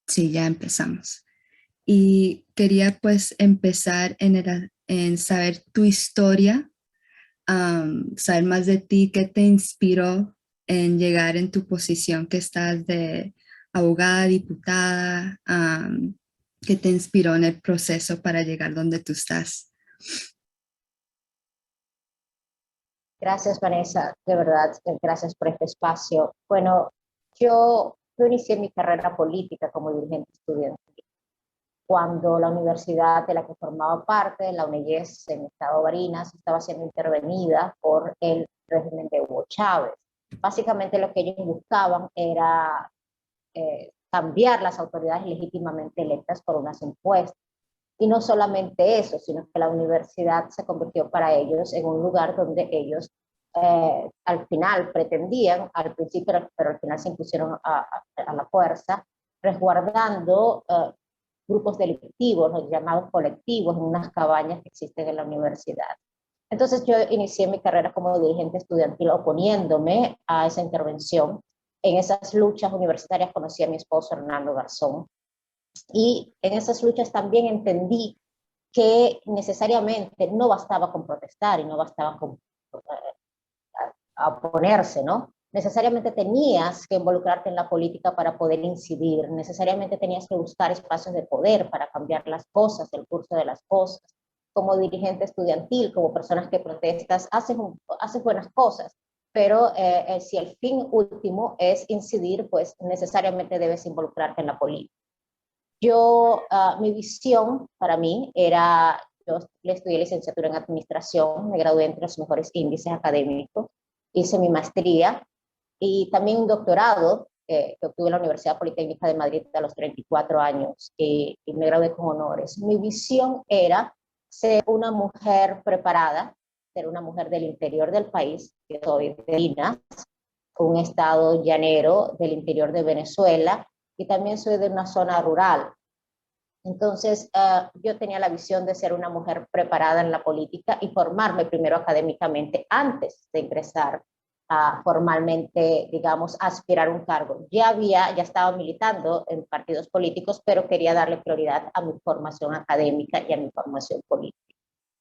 Sí, ya empezamos. Y quería pues empezar en saber tu historia, saber más de ti, qué te inspiró en llegar en tu posición que estás de abogada, diputada, qué te inspiró en el proceso para llegar donde tú estás. Gracias, Vanessa, de verdad, gracias por este espacio. Bueno, yo inicié mi carrera política como dirigente estudiantil cuando la universidad de la que formaba parte, la UNEYES en el estado de Barinas, estaba siendo intervenida por el régimen de Hugo Chávez. Básicamente lo que ellos buscaban era cambiar las autoridades legítimamente electas por unas impuestas. Y no solamente eso, sino que la universidad se convirtió para ellos en un lugar donde ellos al final pretendían, al principio, pero al final se impusieron a la fuerza, resguardando grupos delictivos, los llamados colectivos, en unas cabañas que existen en la universidad. Entonces yo inicié mi carrera como dirigente estudiantil oponiéndome a esa intervención. En esas luchas universitarias conocí a mi esposo Hernando Garzón, y en esas luchas también entendí que necesariamente no bastaba con protestar y no bastaba con oponerse, ¿no? Necesariamente tenías que involucrarte en la política para poder incidir, necesariamente tenías que buscar espacios de poder para cambiar las cosas, el curso de las cosas. Como dirigente estudiantil, como personas que protestas, haces buenas cosas, pero si el fin último es incidir, pues necesariamente debes involucrarte en la política. Mi visión para mí era, yo estudié licenciatura en administración, me gradué entre los mejores índices académicos, hice mi maestría y también un doctorado que obtuve en la Universidad Politécnica de Madrid a los 34 años y me gradué con honores. Mi visión era ser una mujer preparada, ser una mujer del interior del país, que soy de Minas, un estado llanero del interior de Venezuela, y también soy de una zona rural. Entonces, yo tenía la visión de ser una mujer preparada en la política y formarme primero académicamente antes de ingresar formalmente, digamos, a aspirar a un cargo. Ya estaba militando en partidos políticos, pero quería darle prioridad a mi formación académica y a mi formación política.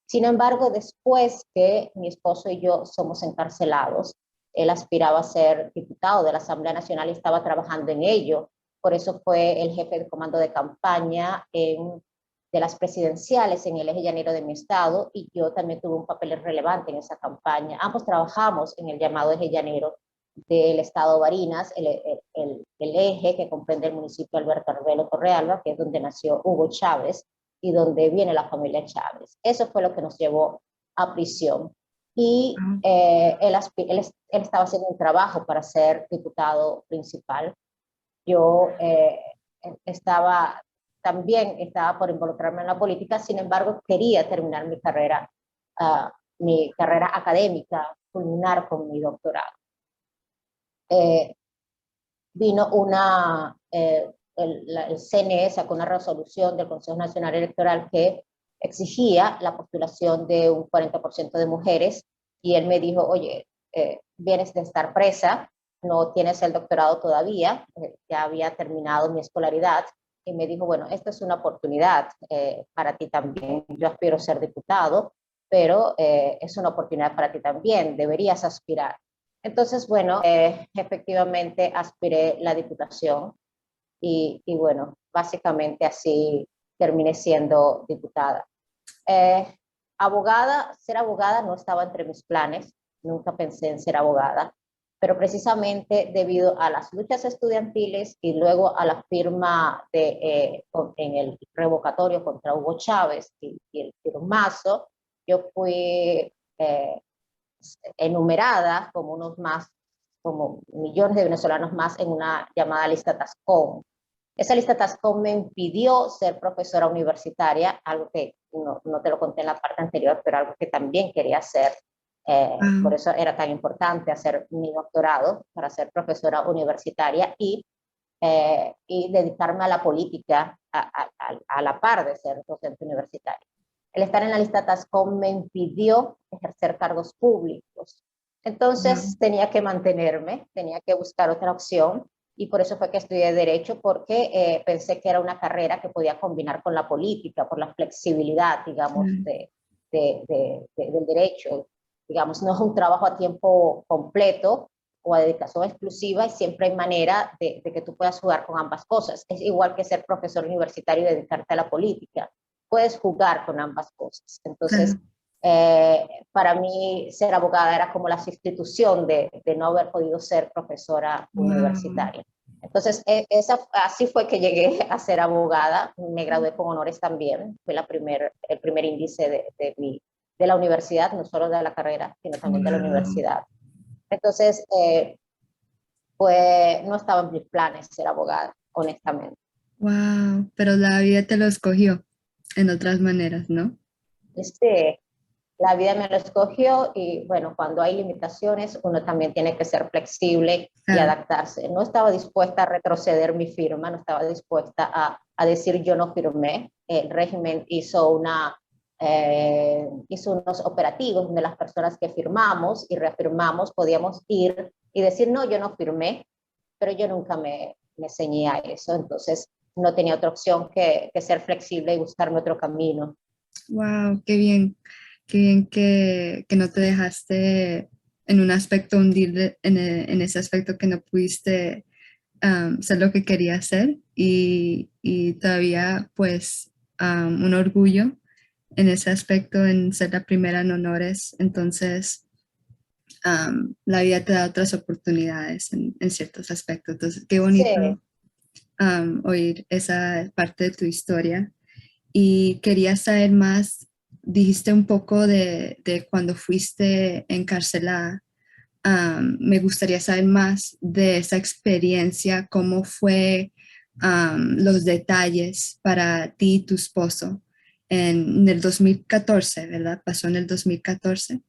Sin embargo, después que mi esposo y yo somos encarcelados, él aspiraba a ser diputado de la Asamblea Nacional y estaba trabajando en ello. Por eso fue el jefe de comando de campaña de las presidenciales en el eje llanero de mi estado, y yo también tuve un papel relevante en esa campaña. Ambos trabajamos en el llamado eje llanero del estado de Barinas, el eje que comprende el municipio de Alberto Arbelo Torrealba, que es donde nació Hugo Chávez y donde viene la familia Chávez. Eso fue lo que nos llevó a prisión. Y Ah, él estaba haciendo un trabajo para ser diputado principal. Yo estaba también estaba por involucrarme en la política, sin embargo quería terminar mi carrera académica, culminar con mi doctorado. Eh, Vino el CNE sacó una resolución del Consejo Nacional Electoral que exigía la postulación de un 40% de mujeres, y él me dijo, oye, vienes de estar presa, no tienes el doctorado todavía, ya había terminado mi escolaridad, y me dijo, bueno, esta es una oportunidad para ti también, yo aspiro a ser diputado, pero es una oportunidad para ti también, deberías aspirar. Entonces, bueno, efectivamente aspiré la diputación y bueno, básicamente así terminé siendo diputada. Eh, Ser abogada no estaba entre mis planes, nunca pensé en ser abogada, pero precisamente debido a las luchas estudiantiles y luego a la firma en el revocatorio contra Hugo Chávez y el firmazo, yo fui enumerada como como millones de venezolanos más en una llamada lista Tascón. Esa lista Tascón me impidió ser profesora universitaria, algo que no te lo conté en la parte anterior, pero algo que también quería hacer. Por ah, eso era tan importante hacer mi doctorado, para ser profesora universitaria y dedicarme a la política a la par de ser docente universitaria. El estar en la lista TASCOM me impidió ejercer cargos públicos. wow. Entonces tenía que mantenerme, tenía que buscar otra opción. y por eso fue que estudié Derecho, porque pensé que era una carrera que podía combinar con la política, por la flexibilidad, digamos, claro, del derecho. Digamos, no es un trabajo a tiempo completo o a dedicación exclusiva, y siempre hay manera de que tú puedas jugar con ambas cosas. Es igual que ser profesor universitario y dedicarte a la política. Puedes jugar con ambas cosas. Entonces, claro. para mí ser abogada era como la sustitución de no haber podido ser profesora Wow, universitaria. Entonces, así fue que llegué a ser abogada. Me gradué con honores también. Fue el primer índice de la universidad, no solo de la carrera, sino también de la wow, universidad. Entonces, pues no estaba en mis planes ser abogada, honestamente. wow. Pero la vida te lo escogió en otras maneras, ¿no? Este, la vida me lo escogió, y bueno, cuando hay limitaciones, uno también tiene que ser flexible y Claro, adaptarse. No estaba dispuesta a retroceder mi firma, no estaba dispuesta a decir yo no firmé. El régimen hizo unos operativos donde las personas que firmamos y reafirmamos podíamos ir y decir no, yo no firmé, pero yo nunca me ceñí a eso. Entonces no tenía otra opción que ser flexible y buscarme otro camino. wow, qué bien que no te dejaste en un aspecto hundir en ese aspecto que no pudiste ser lo que quería hacer y todavía pues un orgullo en ese aspecto, en ser la primera en honores. Entonces, la vida te da otras oportunidades en ciertos aspectos. Entonces, qué Sí. bonito oír esa parte de tu historia. Y quería saber más, dijiste un poco de cuando fuiste encarcelada. Me gustaría saber más de esa experiencia, cómo fue, los detalles para ti y tu esposo en el 2014, ¿verdad? Pasó en el 2014.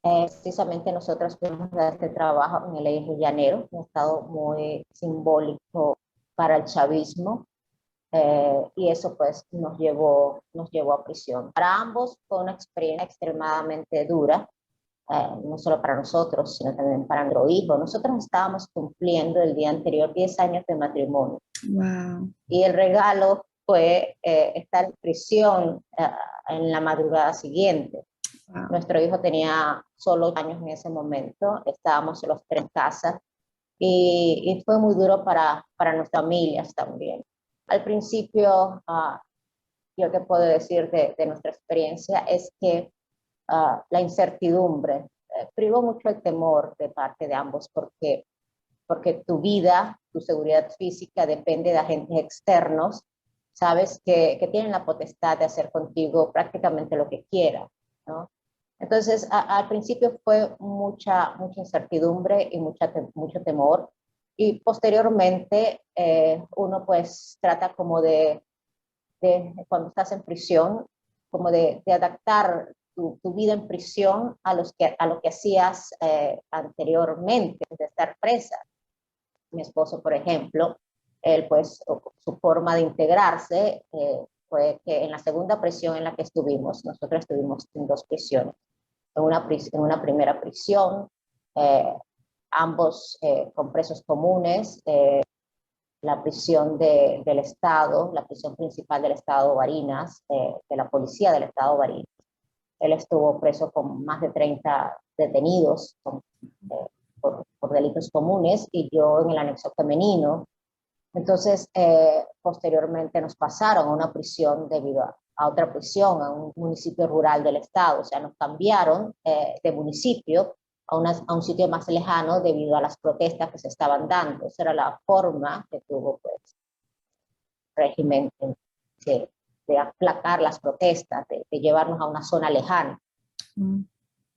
Precisamente nosotros fuimos a este trabajo en el eje llanero, un estado muy simbólico para el chavismo, y eso pues nos llevó a prisión. Para ambos fue una experiencia extremadamente dura, no solo para nosotros, sino también para nuestro hijo. Nosotros estábamos cumpliendo el día anterior 10 años de matrimonio, Wow, y el regalo fue estar en prisión en la madrugada siguiente. wow, Nuestro hijo tenía solo 8 años en ese momento, estábamos los tres en casa, y fue muy duro para nuestras familias también. Al principio, yo que puedo decir de nuestra experiencia es que la incertidumbre privó mucho el temor de parte de ambos, porque tu vida, tu seguridad física depende de agentes externos, sabes que tienen la potestad de hacer contigo prácticamente lo que quieran, ¿no? Entonces, al principio fue mucha incertidumbre y mucho temor, y posteriormente uno pues trata como cuando estás en prisión, como de adaptar tu vida en prisión a lo que hacías anteriormente, de estar presa. Mi esposo, por ejemplo, él pues su forma de integrarse fue que en la segunda prisión en la que estuvimos, nosotros estuvimos en dos prisiones, en una primera prisión, eh, ambos con presos comunes, la prisión del Estado, la prisión principal del Estado Barinas, de la policía del Estado Barinas. Él estuvo preso con más de 30 detenidos eh, por delitos comunes, y yo en el anexo femenino. Entonces, posteriormente nos pasaron a una prisión debido a otra prisión, a un municipio rural del estado. O sea, nos cambiaron de municipio a un sitio más lejano debido a las protestas que se estaban dando. Esa era la forma que tuvo pues, el régimen de aplacar las protestas, de llevarnos a una zona lejana. wow,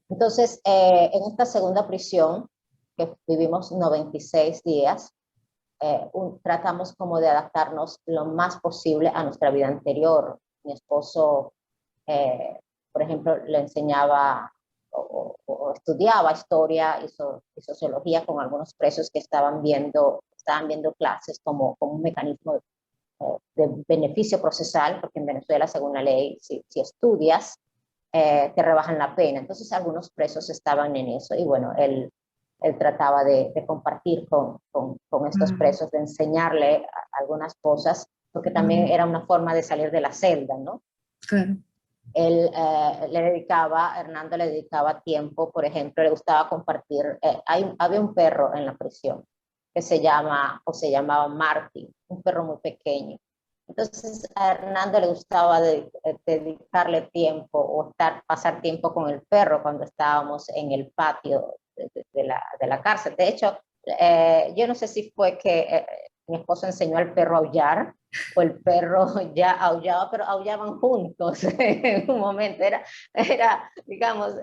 Entonces, en esta segunda prisión, que vivimos 96 días, tratamos como de adaptarnos lo más posible a nuestra vida anterior. Mi esposo, eh, por ejemplo, le enseñaba o estudiaba historia y sociología con algunos presos que estaban viendo clases como un mecanismo de beneficio procesal, porque en Venezuela, según la ley, si estudias, te rebajan la pena. Entonces, algunos presos estaban en eso, y bueno, él él trataba de compartir con estos Wow, presos, de enseñarle algunas cosas, porque también wow, era una forma de salir de la celda, ¿no? claro. Él Hernando le dedicaba tiempo, por ejemplo, le gustaba compartir, había un perro en la prisión que se llamaba Martin, un perro muy pequeño. Entonces a Hernando le gustaba dedicarle tiempo o pasar tiempo con el perro cuando estábamos en el patio de la cárcel. De hecho, yo no sé si fue que mi esposo enseñó al perro a aullar o el perro ya aullaba, pero aullaban juntos en un momento. Digamos,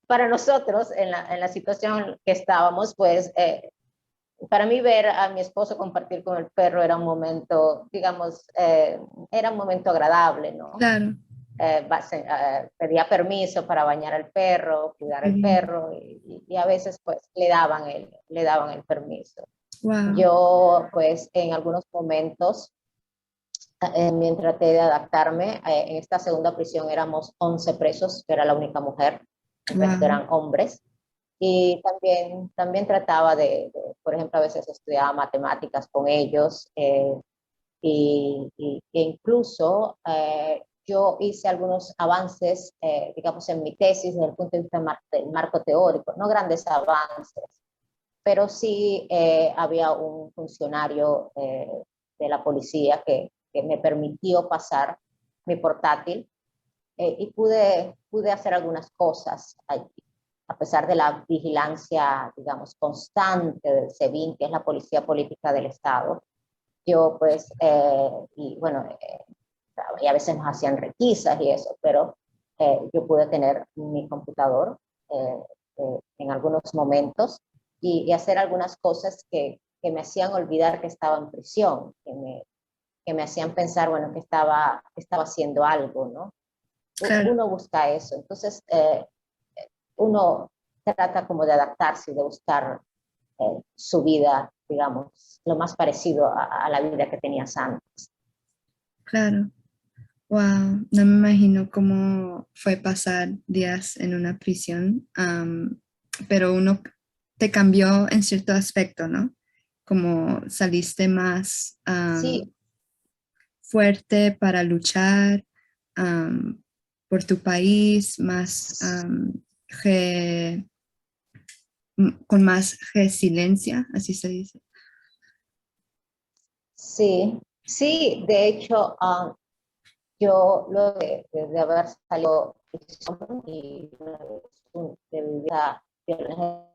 para nosotros en la situación que estábamos, pues para mí ver a mi esposo compartir con el perro era un momento, digamos, era un momento agradable, ¿no? Claro. Pedía permiso para bañar al perro, cuidar Qué al lindo. perro y a veces pues le daban el permiso. Wow. Yo pues en algunos momentos, mientras traté de adaptarme, en esta segunda prisión éramos 11 presos, que era la única mujer, el resto Wow. eran hombres. Y también trataba por ejemplo, a veces estudiaba matemáticas con ellos e incluso yo hice algunos avances, digamos, en mi tesis desde el punto de vista del marco teórico, no grandes avances, pero sí había un funcionario de la policía que me permitió pasar mi portátil y pude hacer algunas cosas allí, a pesar de la vigilancia, digamos, constante del SEBIN, que es la Policía Política del Estado. Yo pues, y bueno, y a veces nos hacían requisas y eso, pero yo pude tener mi computador en algunos momentos y hacer algunas cosas que me hacían olvidar que estaba en prisión, que me hacían pensar, bueno, que estaba haciendo algo, ¿no? Claro. Uno busca eso. Entonces, uno trata como de adaptarse y de buscar su vida, digamos, lo más parecido a la vida que tenías antes. Claro. Wow. No me imagino cómo fue pasar días en una prisión, pero uno te cambió en cierto aspecto, ¿no? Como saliste más Sí, fuerte para luchar por tu país, más con más resiliencia, así se dice. sí, sí, de hecho, yo luego de haber salido y de vivir la violencia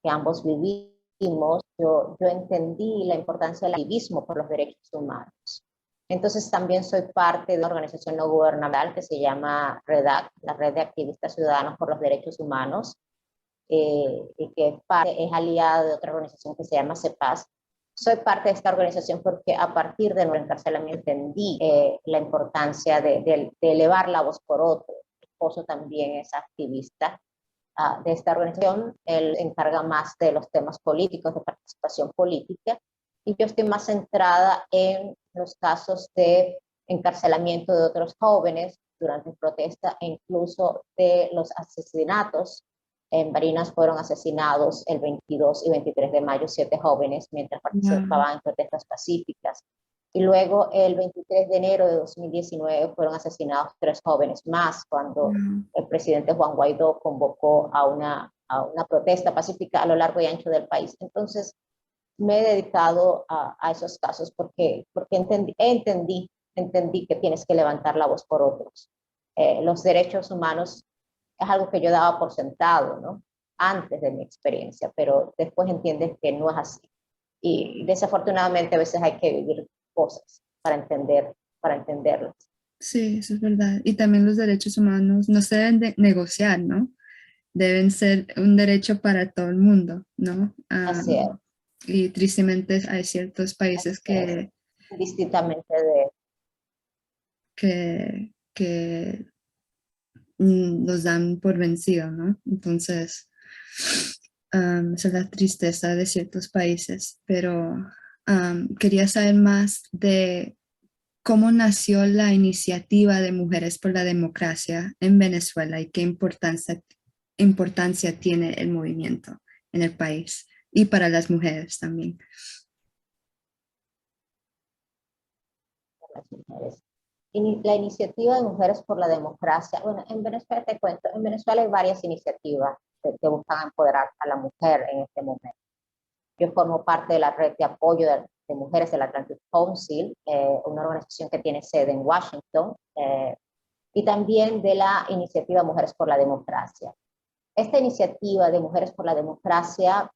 que ambos vivimos, yo entendí la importancia del activismo por los derechos humanos. Entonces también soy parte de una organización no gubernamental que se llama REDAC, la Red de Activistas Ciudadanos por los Derechos Humanos, y que es aliada de otra organización que se llama CEPAS. Soy parte de esta organización porque a partir de nuestro encarcelamiento entendí la importancia de elevar la voz por otro. Mi esposo también es activista de esta organización. Él encarga más de los temas políticos, de participación política, y yo estoy más centrada en los casos de encarcelamiento de otros jóvenes durante protesta e incluso de los asesinatos. En Barinas fueron asesinados el 22 y 23 de mayo 7 jóvenes mientras Wow. participaban en protestas pacíficas. Y luego el 23 de enero de 2019 fueron asesinados 3 jóvenes más cuando Wow. el presidente Juan Guaidó convocó a una protesta pacífica a lo largo y ancho del país. Entonces, me he dedicado a esos casos porque entendí que tienes que levantar la voz por otros. Los derechos humanos es algo que yo daba por sentado, ¿no? Antes de mi experiencia, pero después entiendes que no es así. Y desafortunadamente a veces hay que vivir cosas para entenderlas. Sí, eso es verdad. Y también los derechos humanos no se deben de negociar, ¿no? Deben ser un derecho para todo el mundo, ¿no? Así es, Y tristemente hay ciertos países así es. Distintamente de... que los dan por vencido, ¿no? Entonces, esa es la tristeza de ciertos países, pero quería saber más de cómo nació la iniciativa de Mujeres por la Democracia en Venezuela y qué importancia importancia tiene el movimiento en el país y para las mujeres también. Las mujeres. La iniciativa de Mujeres por la Democracia, bueno, en Venezuela te cuento, en Venezuela hay varias iniciativas que buscan empoderar a la mujer en este momento. Yo formo parte de la red de apoyo de mujeres del Atlantic Council, una organización que tiene sede en Washington, y también de la iniciativa Mujeres por la Democracia. Esta iniciativa de Mujeres por la Democracia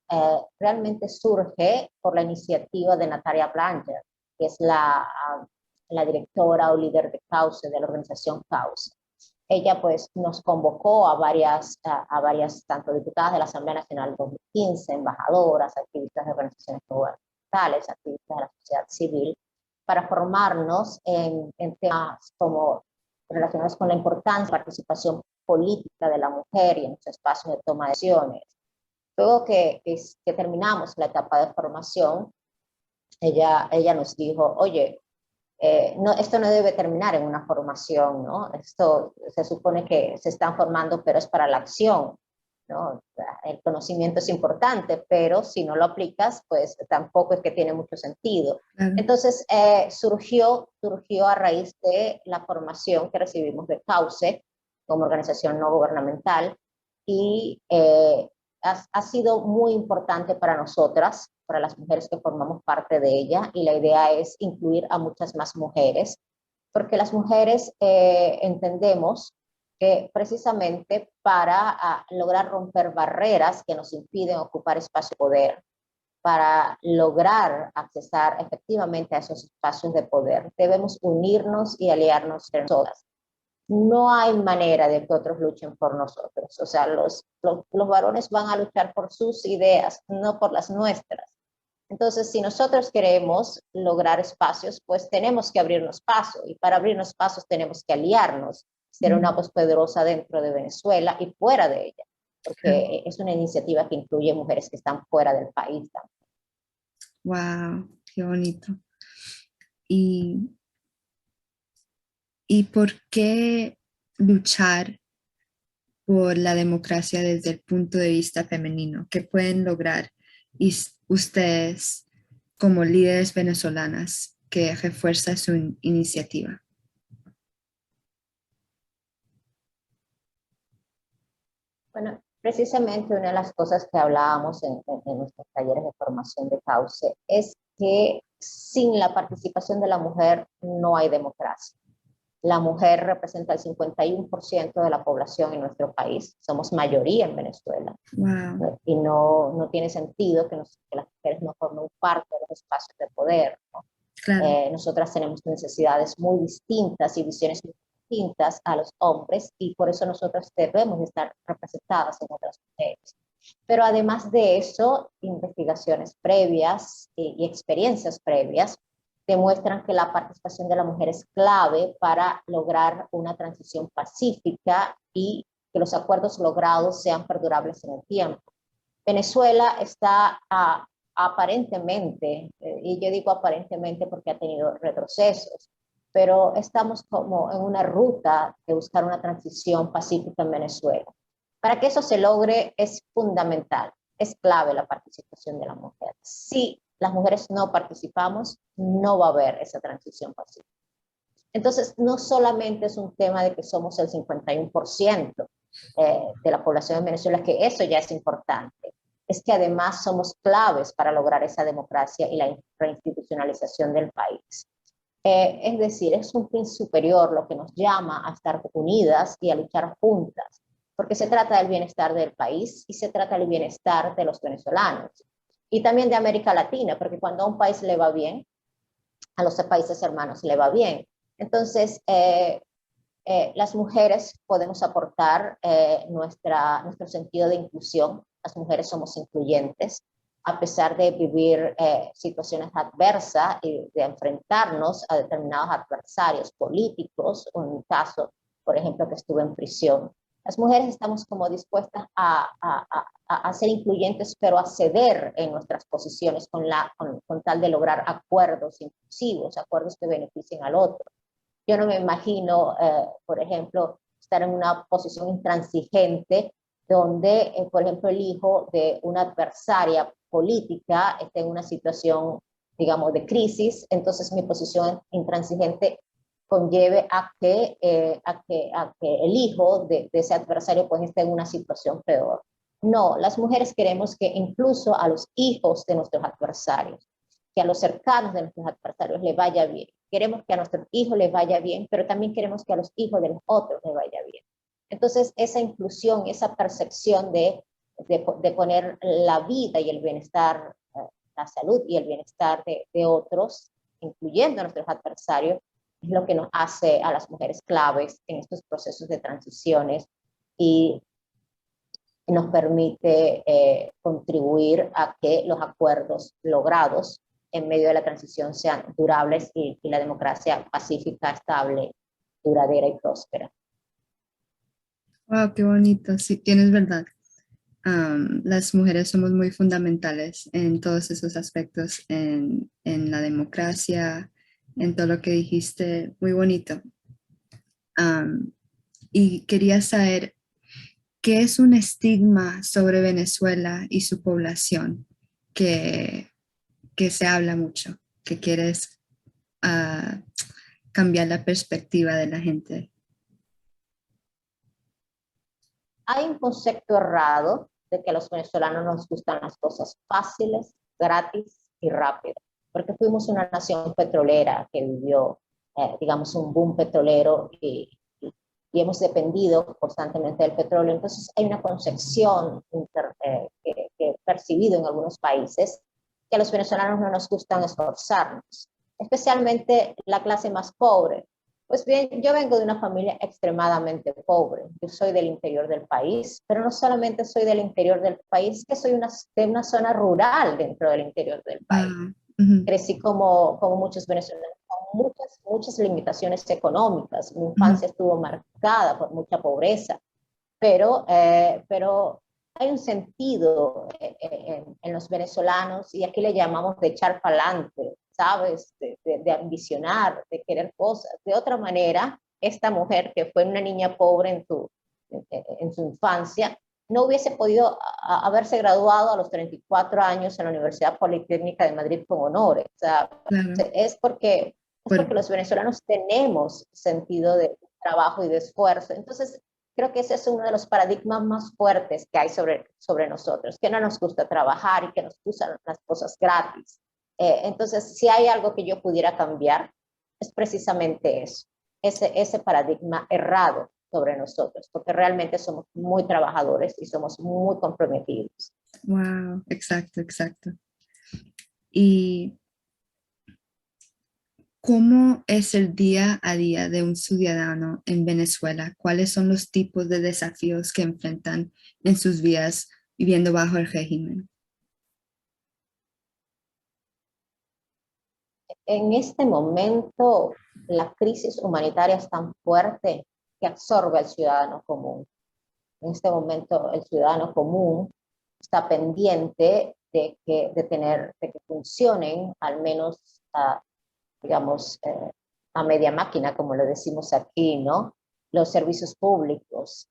realmente surge por la iniciativa de Natalia Blanger, que es la directora o líder de Cauce, de la organización Cauce. Ella pues nos convocó a varias tanto diputadas de la Asamblea Nacional 2015, embajadoras, activistas de organizaciones gubernamentales, activistas de la sociedad civil, para formarnos en temas como relacionados con la importancia de la participación política de la mujer y en los espacios de toma de decisiones. Luego que terminamos la etapa de formación, ella nos dijo, oye, no, esto no debe terminar en una formación, ¿no? Esto se supone que se están formando, pero es para la acción, ¿no? El conocimiento es importante, pero si no lo aplicas, pues tampoco es que tiene mucho sentido. Claro. Entonces, surgió a raíz de la formación que recibimos de Cauce, como organización no gubernamental, y ha sido muy importante para nosotras, para las mujeres que formamos parte de ella, y la idea es incluir a muchas más mujeres, porque las mujeres entendemos que precisamente para lograr romper barreras que nos impiden ocupar espacio de poder, para lograr accesar efectivamente a esos espacios de poder, debemos unirnos y aliarnos entre nosotras. No hay manera de que otros luchen por nosotros. O sea, los varones van a luchar por sus ideas, no por las nuestras. Entonces, si nosotros queremos lograr espacios, pues tenemos que abrirnos paso. Y para abrirnos pasos tenemos que aliarnos, ser una voz poderosa dentro de Venezuela y fuera de ella. Porque es una iniciativa que incluye mujeres que están fuera del país también. Wow, qué bonito. ¿Y, y por qué luchar por la democracia desde el punto de vista femenino? ¿Qué pueden lograr ustedes como líderes venezolanas que refuerza su iniciativa? Bueno, precisamente una de las cosas que hablábamos en nuestros talleres de formación de Cauce es que sin la participación de la mujer no hay democracia. La mujer representa el 51% de la población en nuestro país. Somos mayoría en Venezuela. Wow. Y no tiene sentido que las mujeres no formen parte de los espacios de poder, ¿no? Claro. Nosotras tenemos necesidades muy distintas y visiones muy distintas a los hombres y por eso nosotros debemos estar representadas en otras mujeres. Pero además de eso, investigaciones previas y experiencias previas demuestran que la participación de la mujer es clave para lograr una transición pacífica y que los acuerdos logrados sean perdurables en el tiempo. Venezuela está aparentemente, y yo digo aparentemente porque ha tenido retrocesos, pero estamos como en una ruta de buscar una transición pacífica en Venezuela. Para que eso se logre es fundamental, es clave la participación de la mujer. Si las mujeres no participamos, no va a haber esa transición pacífica. Entonces, no solamente es un tema de que somos el 51% de la población en Venezuela, que eso ya es importante, es que además somos claves para lograr esa democracia y la reinstitucionalización del país. Es decir, es un fin superior lo que nos llama a estar unidas y a luchar juntas, porque se trata del bienestar del país y se trata del bienestar de los venezolanos y también de América Latina, porque cuando a un país le va bien, a los países hermanos le va bien. Entonces, las mujeres podemos aportar nuestro sentido de inclusión. Las mujeres somos incluyentes, a pesar de vivir situaciones adversas y de enfrentarnos a determinados adversarios políticos, o en mi caso, por ejemplo, que estuve en prisión. Las mujeres estamos como dispuestas a ser incluyentes, pero a ceder en nuestras posiciones con tal de lograr acuerdos inclusivos, acuerdos que beneficien al otro. Yo no me imagino, por ejemplo, estar en una posición intransigente donde, por ejemplo, el hijo de una adversaria política está en una situación, digamos, de crisis, entonces mi posición intransigente conlleve a que el hijo de ese adversario pues esté en una situación peor. No, las mujeres queremos que incluso a los hijos de nuestros adversarios, que a los cercanos de nuestros adversarios les vaya bien. Queremos que a nuestros hijos les vaya bien, pero también queremos que a los hijos de los otros les vaya bien. Entonces, esa inclusión, esa percepción de poner la vida y el bienestar, la salud y el bienestar de otros, incluyendo a nuestros adversarios, es lo que nos hace a las mujeres claves en estos procesos de transiciones y nos permite contribuir a que los acuerdos logrados en medio de la transición sean durables y la democracia pacífica, estable, duradera y próspera. Wow, qué bonito. Sí, tienes verdad. Las mujeres somos muy fundamentales en todos esos aspectos, en la democracia, en todo lo que dijiste. Muy bonito. Y quería saber, ¿qué es un estigma sobre Venezuela y su población que, que se habla mucho, que quieres ah, cambiar la perspectiva de la gente? Hay un concepto errado de que a los venezolanos nos gustan las cosas fáciles, gratis y rápidas, porque fuimos una nación petrolera que vivió, digamos, un boom petrolero y hemos dependido constantemente del petróleo. Entonces hay una concepción que he percibido en algunos países que a los venezolanos no nos gustan esforzarnos, especialmente la clase más pobre. Pues bien, yo vengo de una familia extremadamente pobre. Yo soy del interior del país, pero no solamente soy del interior del país, que soy de una zona rural dentro del interior del país. Ah, ujú, Crecí como muchos venezolanos, con muchas limitaciones económicas. Mi ujú. infancia estuvo marcada por mucha pobreza, pero hay un sentido en los venezolanos, y aquí le llamamos de echar para adelante, ¿sabes? De ambicionar, de querer cosas. De otra manera, esta mujer que fue una niña pobre en su infancia, no hubiese podido haberse graduado a los 34 años en la Universidad Politécnica de Madrid con honores. O sea, Claro, es porque por- los venezolanos tenemos sentido de trabajo y de esfuerzo. Entonces, creo que ese es uno de los paradigmas más fuertes que hay sobre nosotros, que no nos gusta trabajar y que nos gustan las cosas gratis. Entonces, si hay algo que yo pudiera cambiar, es precisamente eso, ese paradigma errado sobre nosotros, porque realmente somos muy trabajadores y somos muy comprometidos. wow, exacto, exacto. ¿Y cómo es el día a día de un ciudadano en Venezuela? ¿Cuáles son los tipos de desafíos que enfrentan en sus vidas viviendo bajo el régimen? En este momento, la crisis humanitaria es tan fuerte que absorbe al ciudadano común. En este momento, el ciudadano común está pendiente de que funcionen al menos, digamos, a media máquina, como lo decimos aquí, ¿no? Los servicios públicos,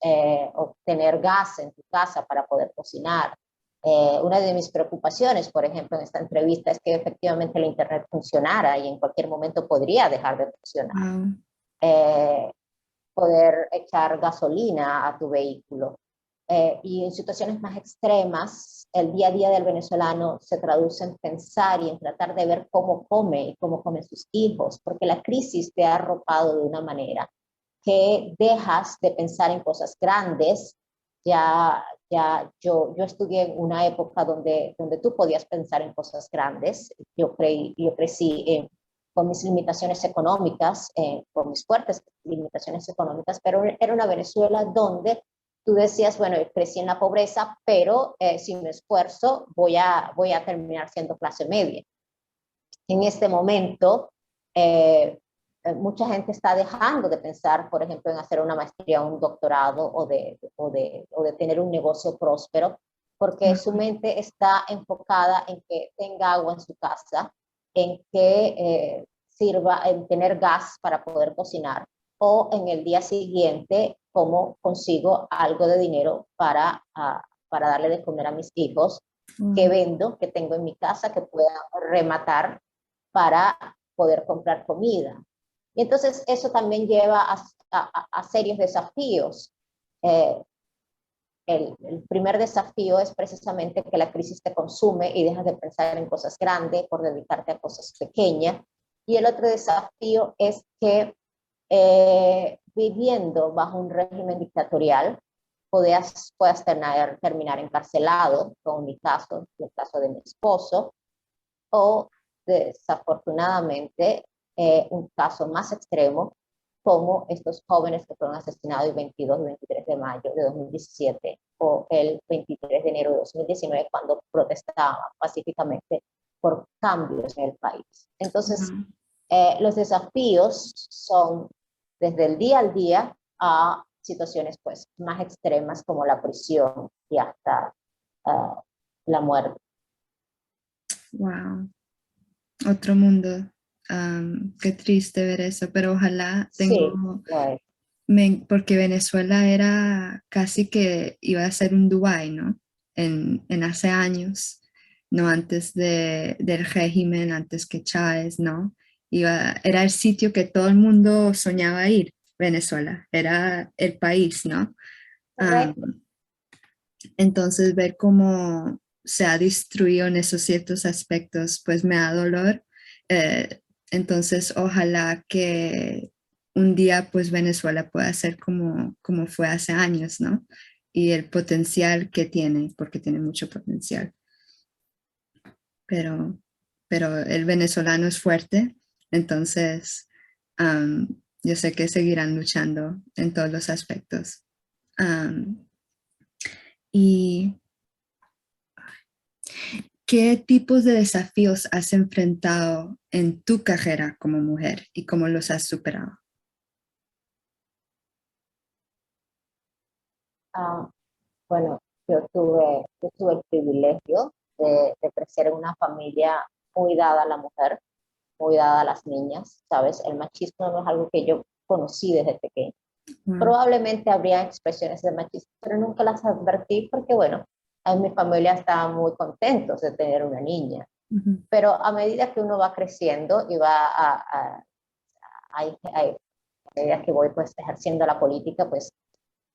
obtener gas en tu casa para poder cocinar. Una de mis preocupaciones, por ejemplo, en esta entrevista es que efectivamente el Internet funcionara y en cualquier momento podría dejar de funcionar. Wow, Eh, Poder echar gasolina a tu vehículo. Y en situaciones más extremas, el día a día del venezolano se traduce en pensar y en tratar de ver cómo come y cómo comen sus hijos, porque la crisis te ha arropado de una manera que dejas de pensar en cosas grandes. Yo estudié en una época donde tú podías pensar en cosas grandes. Yo crecí con mis limitaciones económicas, con mis fuertes limitaciones económicas, pero era una Venezuela donde tú decías, bueno, crecí en la pobreza, pero si me esfuerzo voy a terminar siendo clase media. En este momento, mucha gente está dejando de pensar, por ejemplo, en hacer una maestría o un doctorado o de tener un negocio próspero, porque su mente está enfocada en que tenga agua en su casa, en que sirva, en tener gas para poder cocinar. o en el día siguiente cómo consigo algo de dinero para darle de comer a mis hijos, que vendo, que tengo en mi casa, que pueda rematar para poder comprar comida. Y entonces eso también lleva a serios desafíos. Eh, el primer desafío es precisamente que la crisis te consume y dejas de pensar en cosas grandes por dedicarte a cosas pequeñas. Y el otro desafío es que viviendo bajo un régimen dictatorial, puedas terminar encarcelado, como mi caso, el caso de mi esposo, o desafortunadamente un caso más extremo, como estos jóvenes que fueron asesinados el 22 y 23 de mayo de 2017 o el 23 de enero de 2019 cuando protestaban pacíficamente por cambios en el país. Entonces, los desafíos son desde el día al día a situaciones pues más extremas como la prisión y hasta la muerte. Wow, otro mundo. Qué triste ver eso, pero ojalá Sí, tengo, pues, porque Venezuela era casi que iba a ser un Dubái, ¿no? En hace años, no antes del régimen, antes que Chávez, ¿no? Era el sitio que todo el mundo soñaba ir, Venezuela, era el país, ¿no? Am, correcto. entonces ver cómo se ha destruido en esos ciertos aspectos, pues me da dolor. Eh, entonces, ojalá que un día pues Venezuela pueda ser como fue hace años, ¿no? Y el potencial que tiene, porque tiene mucho potencial. Pero, pero el venezolano es fuerte, entonces yo sé que seguirán luchando en todos los aspectos. Am, y ¿qué tipos de desafíos has enfrentado en tu carrera como mujer y cómo los has superado? Ah, bueno, yo tuve el privilegio de crecer en una familia muy dada a la mujer, muy dada a las niñas, ¿sabes? El machismo no es algo que yo conocí desde pequeño. Wow. Probablemente habría expresiones de machismo, pero nunca las advertí porque, bueno, en mi familia estaban muy contentos de tener una niña. Ujú. Pero a medida que uno va creciendo y va a medida que voy pues ejerciendo la política, pues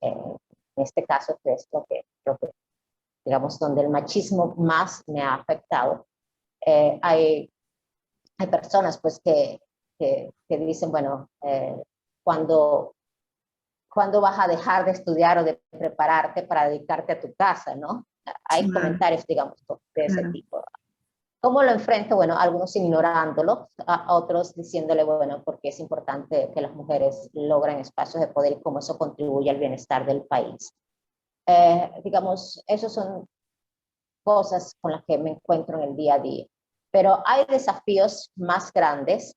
en este caso que es lo que digamos, donde el machismo más me ha afectado, eh, hay, hay personas pues que dicen, bueno, cuando, ¿cuándo vas a dejar de estudiar o de prepararte para dedicarte a tu casa, no? Hay Claro, comentarios, digamos, de ese claro. tipo. ¿Cómo lo enfrento? Bueno, algunos ignorándolo, a otros diciéndole, bueno, porque es importante que las mujeres logren espacios de poder y cómo eso contribuye al bienestar del país. Digamos, esos son cosas con las que me encuentro en el día a día. Pero hay desafíos más grandes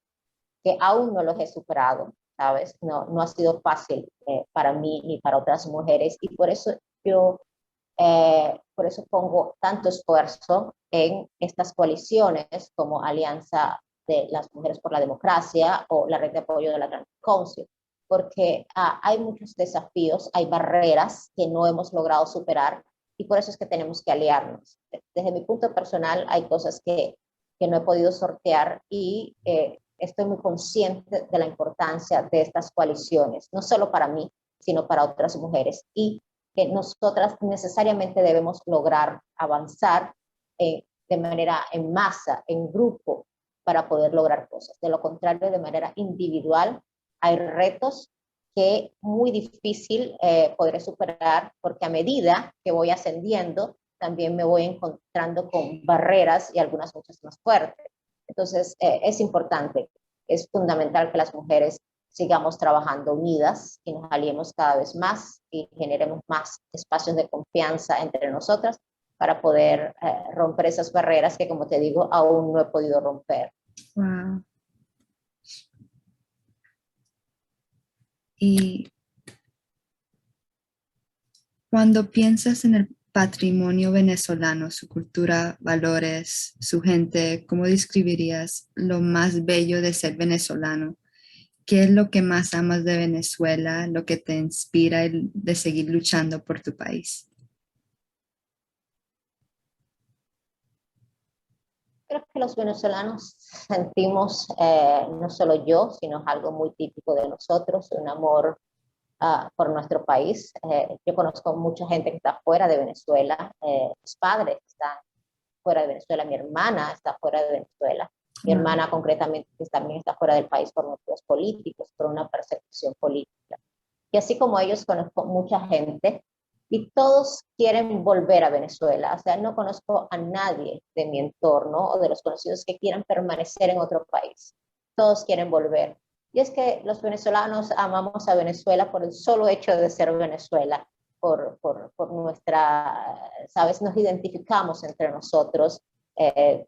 que aún no los he superado, ¿sabes? No, no ha sido fácil para mí ni para otras mujeres y por eso pongo tanto esfuerzo en estas coaliciones como Alianza de las Mujeres por la Democracia o la Red de Apoyo de la Trans Council, porque hay muchos desafíos, hay barreras que no hemos logrado superar y por eso es que tenemos que aliarnos. Desde mi punto personal hay cosas que no he podido sortear y estoy muy consciente de la importancia de estas coaliciones, no solo para mí, sino para otras mujeres. Y que nosotras necesariamente debemos lograr avanzar de manera en masa, en grupo, para poder lograr cosas. De lo contrario, de manera individual, hay retos que muy difícil podré superar porque a medida que voy ascendiendo, también me voy encontrando con barreras y algunas muchas más fuertes. Entonces, es importante, es fundamental que las mujeres sigamos trabajando unidas y nos aliemos cada vez más y generemos más espacios de confianza entre nosotras para poder romper esas barreras que, como te digo, aún no he podido romper. Wow. Y cuando piensas en el patrimonio venezolano, su cultura, valores, su gente, ¿cómo describirías lo más bello de ser venezolano? ¿Qué es lo que más amas de Venezuela, lo que te inspira de seguir luchando por tu país? Creo que los venezolanos sentimos, no solo yo, sino algo muy típico de nosotros, un amor por nuestro país. Yo conozco mucha gente que está fuera de Venezuela, mis padres están fuera de Venezuela, mi hermana está fuera de Venezuela, mi Wow. hermana concretamente también está fuera del país por motivos políticos, por una persecución política. Y así como ellos, conozco mucha gente y todos quieren volver a Venezuela. O sea, no conozco a nadie de mi entorno o de los conocidos que quieran permanecer en otro país. Todos quieren volver. Y es que los venezolanos amamos a Venezuela por el solo hecho de ser Venezuela, por nuestra, ¿sabes? Nos identificamos entre nosotros,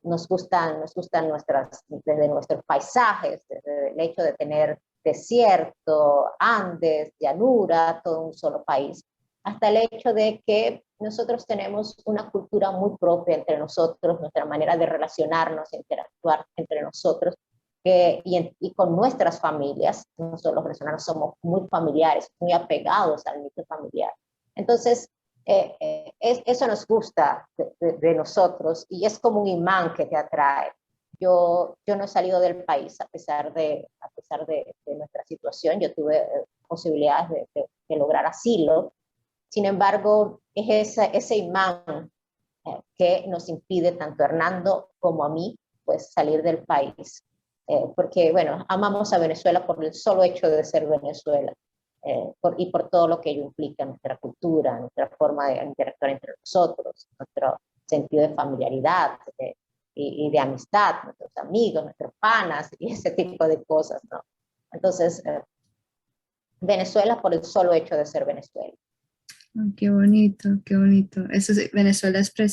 nos gustan desde nuestros paisajes, desde el hecho de tener desierto, Andes, llanura, todo un solo país, hasta el hecho de que nosotros tenemos una cultura muy propia entre nosotros, nuestra manera de relacionarnos, interactuar entre nosotros, y con nuestras familias. Nosotros los venezolanos somos muy familiares, muy apegados al mito familiar. Entonces, eso nos gusta de nosotros y es como un imán que te atrae. Yo no he salido del país a pesar de nuestra situación. Yo tuve posibilidades de lograr asilo. Sin embargo, es ese imán que nos impide tanto a Hernando como a mí pues salir del país. Porque, bueno, amamos a Venezuela por el solo hecho de ser Venezuela. Y por todo lo que ello implica, nuestra cultura, nuestra forma de interactuar entre nosotros, nuestro sentido de familiaridad y de amistad, nuestros amigos, nuestros panas y ese tipo de cosas, ¿no? Entonces, Venezuela por el solo hecho de ser Venezuela. Oh, qué bonito, qué bonito. Venezuela es precioso.